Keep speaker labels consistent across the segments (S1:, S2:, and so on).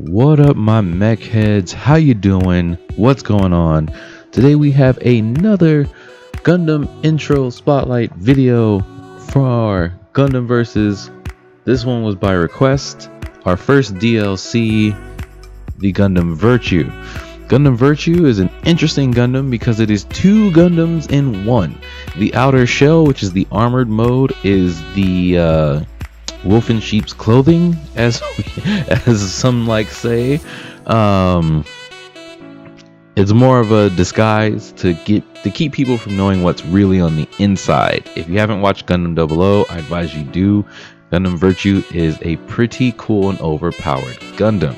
S1: What up, my mech heads? How you doing? What's going on? Today we have another Gundam intro spotlight video for Gundam Versus. This one was by request. Our first DLC, the Gundam Virture. Gundam Virture is an interesting Gundam because it is two Gundams in one. The outer shell, which is the armored mode, is the wolf in sheep's clothing, as some like say. It's more of a disguise to keep people from knowing what's really on the inside. If you haven't watched Gundam 00, I advise you do. Gundam Virture is a pretty cool and overpowered Gundam.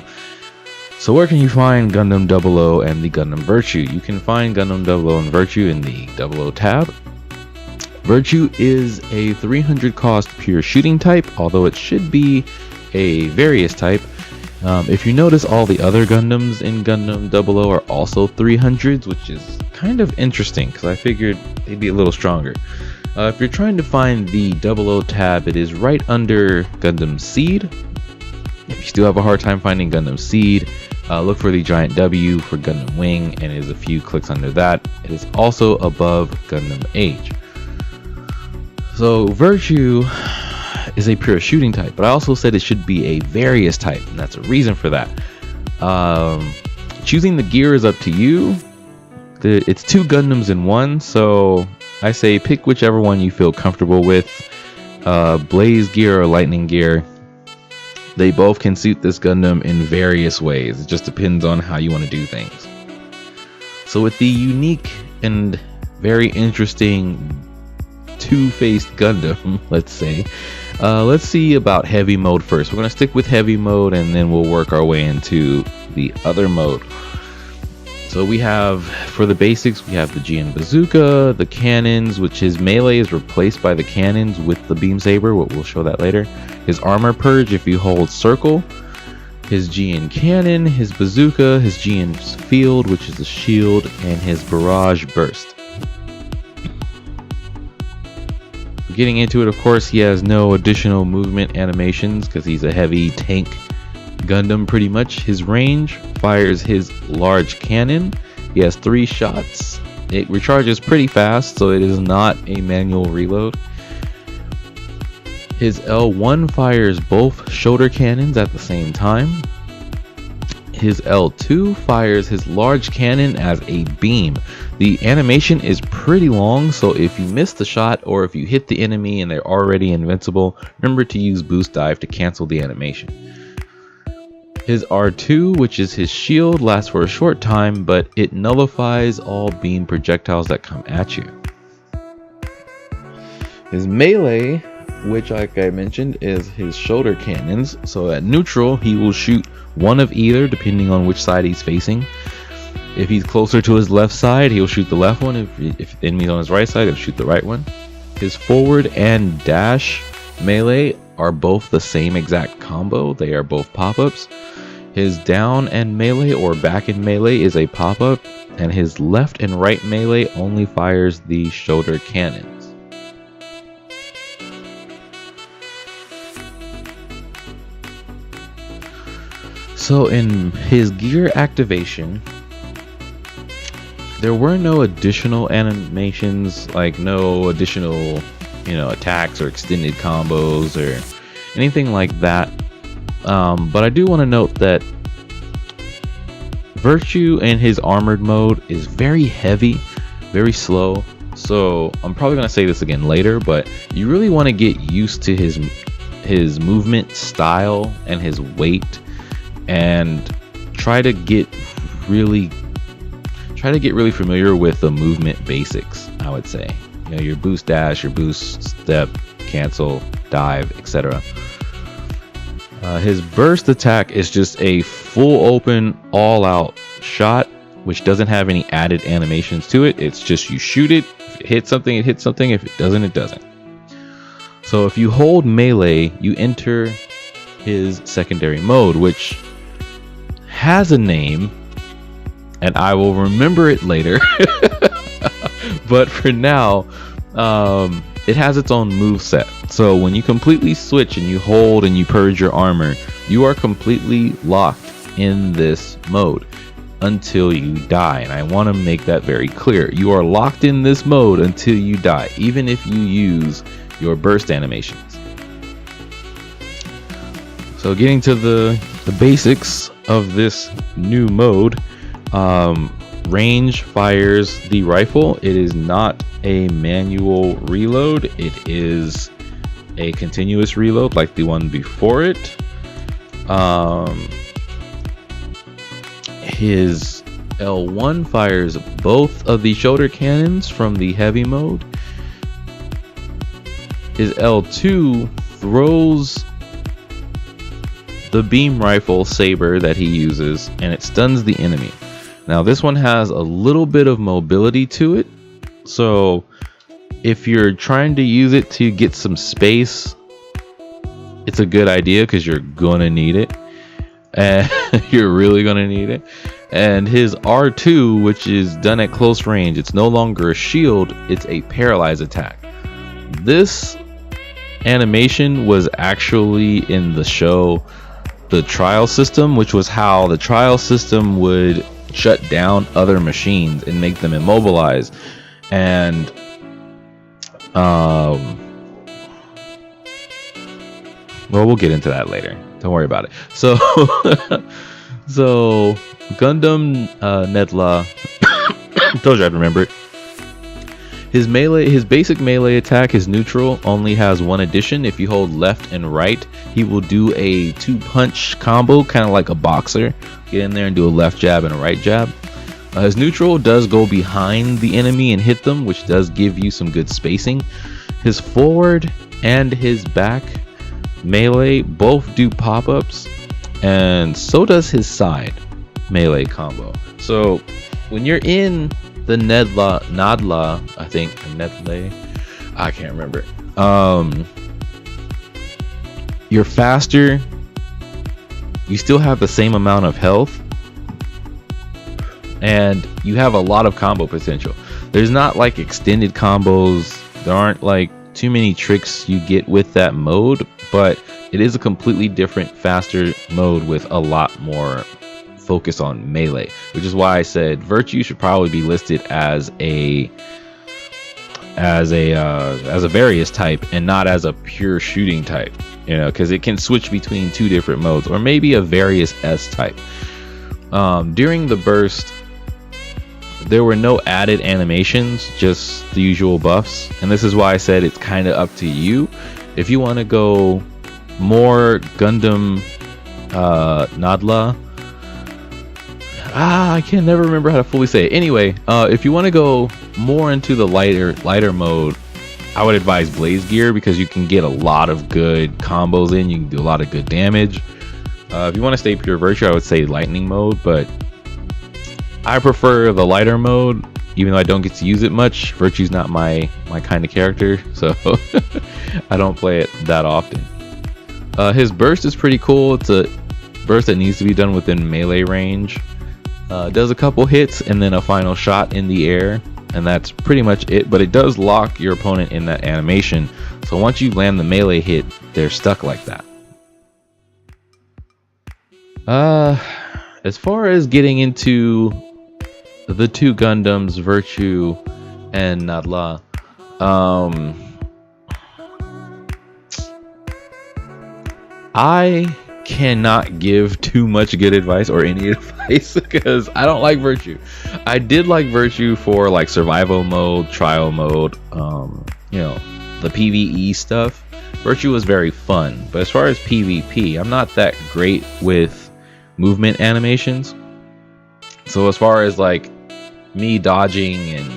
S1: So where can you find Gundam 00 and the Gundam Virture? You can find Gundam 00 and Virture in the 00 tab. Virture is a 300 cost pure shooting type, although it should be a various type. If you notice, all the other Gundams in Gundam 00 are also 300s, which is kind of interesting because I figured they'd be a little stronger. If you're trying to find the 00 tab, it is right under Gundam Seed. If you still have a hard time finding Gundam Seed, look for the giant W for Gundam Wing, and it is a few clicks under that. It is also above Gundam Age. So Virture is a pure shooting type, but I also said it should be a various type, and that's a reason for that. Choosing the gear is up to you. It's two Gundams in one, so I say pick whichever one you feel comfortable with. Blaze gear or lightning gear. They both can suit this Gundam in various ways. It just depends on how you want to do things. So with the unique and very interesting two-faced Gundam, let's say, let's see about heavy mode first. We're going to stick with heavy mode and then we'll work our way into the other mode. So we have, for the basics, we have the GN bazooka, the cannons, which his melee is replaced by the cannons with the beam saber. We'll show that later. His armor purge if you hold circle, his GN cannon, his bazooka, his GN field, which is a shield, and his barrage burst. Getting into it, of course, he has no additional movement animations because he's a heavy tank Gundam pretty much. His range fires his large cannon. He has 3 shots. It recharges pretty fast, so it is not a manual reload. His L1 fires both shoulder cannons at the same time. His L2 fires his large cannon as a beam. The animation is pretty long, so if you miss the shot or if you hit the enemy and they're already invincible, remember to use boost dive to cancel the animation. His R2, which is his shield, lasts for a short time, but it nullifies all beam projectiles that come at you. His melee, which like I mentioned is his shoulder cannons, so at neutral he will shoot one of either depending on which side he's facing. If he's closer to his left side, he'll shoot the left one. If the enemy's on his right side, he'll shoot the right one. His forward and dash melee are both the same exact combo. They are both pop-ups. His down and melee or back and melee is a pop-up, and his left and right melee only fires the shoulder cannons. So in his gear activation, there were no additional animations, like no additional, attacks or extended combos or anything like that. But I do want to note that Virture in his armored mode is very heavy, very slow. So I'm probably going to say this again later, but you really want to get used to his movement style and his weight, and try to get really familiar with the movement basics. I would say, your boost dash, your boost step, cancel, dive, etc. His burst attack is just a full open, all out shot, which doesn't have any added animations to it. It's just you shoot it. If it hits something, it hits something. If it doesn't, it doesn't. So if you hold melee, you enter his secondary mode, which has a name, and I will remember it later. But for now, it has its own move set. So when you completely switch and you hold and you purge your armor, you are completely locked in this mode until you die. And I want to make that very clear. You are locked in this mode until you die, even if you use your burst animations. So getting to the basics of this new mode, range fires the rifle. It is not a manual reload. It is a continuous reload like the one before it. His L1 fires both of the shoulder cannons from the heavy mode. His L2 throws the beam rifle saber that he uses, and it stuns the enemy. Now this one has a little bit of mobility to it, so if you're trying to use it to get some space, it's a good idea because you're gonna need it, and you're really gonna need it. And his R2, which is done at close range, it's no longer a shield, it's a paralyze attack. This animation was actually in the show the trial system, which was how the trial system would shut down other machines and make them immobilized. And well, we'll get into that later, don't worry about it. So so Gundam Nadleeh, told you I'd remember it. His basic melee attack, his neutral, only has one addition. If you hold left and right, he will do a 2-punch combo, kind of like a boxer. Get in there and do a left jab and a right jab. His neutral does go behind the enemy and hit them, which does give you some good spacing. His forward and his back melee both do pop-ups, and so does his side melee combo. So when you're in the Nadleeh, I think, Nadleeh, I can't remember. You're faster. You still have the same amount of health, and you have a lot of combo potential. There's not like extended combos. There aren't like too many tricks you get with that mode, but it is a completely different, faster mode with a lot more focus on melee, which is why I said Virtue should probably be listed as a various type and not as a pure shooting type, you know, because it can switch between two different modes, or maybe a various S type. During the burst, there were no added animations, just the usual buffs, and this is why I said it's kind of up to you. If you want to go more Gundam Nadleeh, I can never remember how to fully say it. Anyway, if you want to go more into the lighter mode, I would advise Blaze Gear, because you can get a lot of good combos in. You can do a lot of good damage. If you want to stay pure Virtue, I would say lightning mode, but I prefer the lighter mode, even though I don't get to use it much. Virtue's not my kind of character, so I don't play it that often. His burst is pretty cool. It's a burst that needs to be done within melee range. Does a couple hits and then a final shot in the air, and that's pretty much it. But it does lock your opponent in that animation, so once you land the melee hit, they're stuck like that. As far as getting into the two Gundams, Virtue and Nadleeh, I cannot give too much good advice or any advice because I don't like Virtue. I did like Virtue for like survival mode, trial mode, you know, the PvE stuff. Virtue was very fun, but as far as PvP, I'm not that great with movement animations. So as far as like me dodging and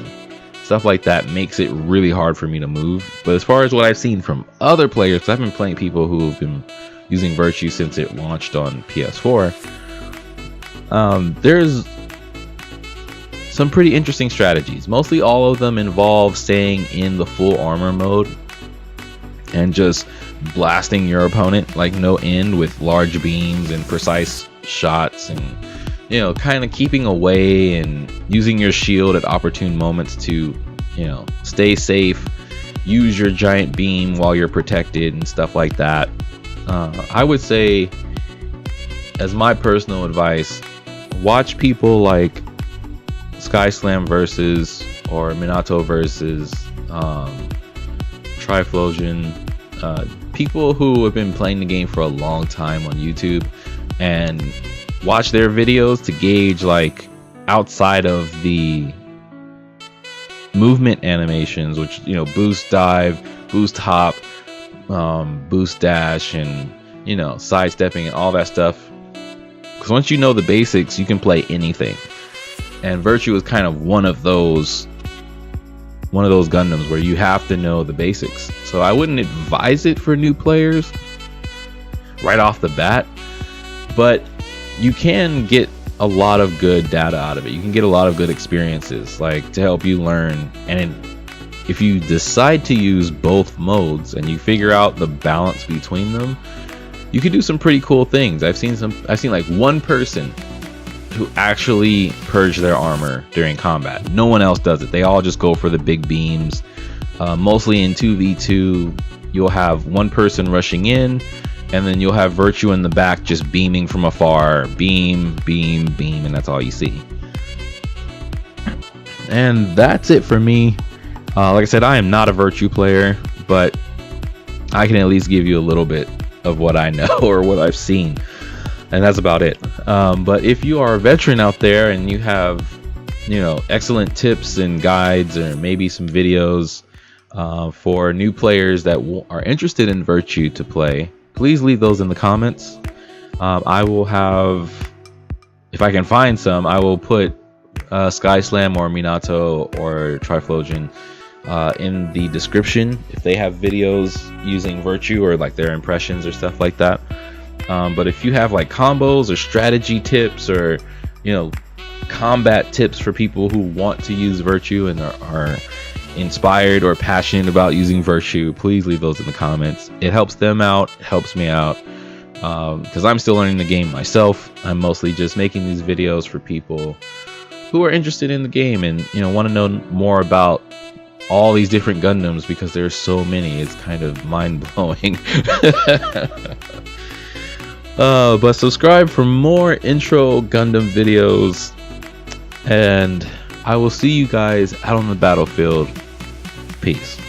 S1: stuff like that makes it really hard for me to move. But as far as what I've seen from other players, 'cause I've been playing people who have been using Virtue since it launched on PS4, there's some pretty interesting strategies. Mostly all of them involve staying in the full armor mode and just blasting your opponent like no end with large beams and precise shots, and you know, kind of keeping away and using your shield at opportune moments to, you know, stay safe, use your giant beam while you're protected and stuff like that. I would say as my personal advice, watch people like Tryflozn Versus or Minato Versus, Tryflozn, people who have been playing the game for a long time on YouTube, and watch their videos to gauge, like, outside of the movement animations, which, you know, boost dive, boost hop, boost dash, and, you know, sidestepping and all that stuff. Because once you know the basics, you can play anything. And Virtue is kind of one of those Gundams where you have to know the basics. So I wouldn't advise it for new players right off the bat, but you can get a lot of good data out of it. You can get a lot of good experiences, like, to help you learn. And if you decide to use both modes and you figure out the balance between them, you can do some pretty cool things. I've seen like one person who actually purge their armor during combat. No one else does it. They all just go for the big beams. Mostly in 2v2, you'll have one person rushing in, and then you'll have Virtue in the back just beaming from afar. Beam, beam, beam, and that's all you see. And that's it for me. Like I said, I am not a Virtue player, but I can at least give you a little bit of what I know or what I've seen. And that's about it. But if you are a veteran out there and you have, you know, excellent tips and guides, or maybe some videos for new players that are interested in Virtue to play, please leave those in the comments. I will have, if I can find some, I will put Tryflozn or Minato or Tryflozn in the description if they have videos using Virtue, or like their impressions or stuff like that. But if you have like combos or strategy tips, or, you know, combat tips for people who want to use Virtue and are inspired or passionate about using Virtue, please leave those in the comments. It helps them out, it helps me out, because I'm still learning the game myself. I'm mostly just making these videos for people who are interested in the game and, you know, want to know more about all these different Gundams, because there's so many. It's kind of mind-blowing. But subscribe for more intro Gundam videos, and I will see you guys out on the battlefield. Peace.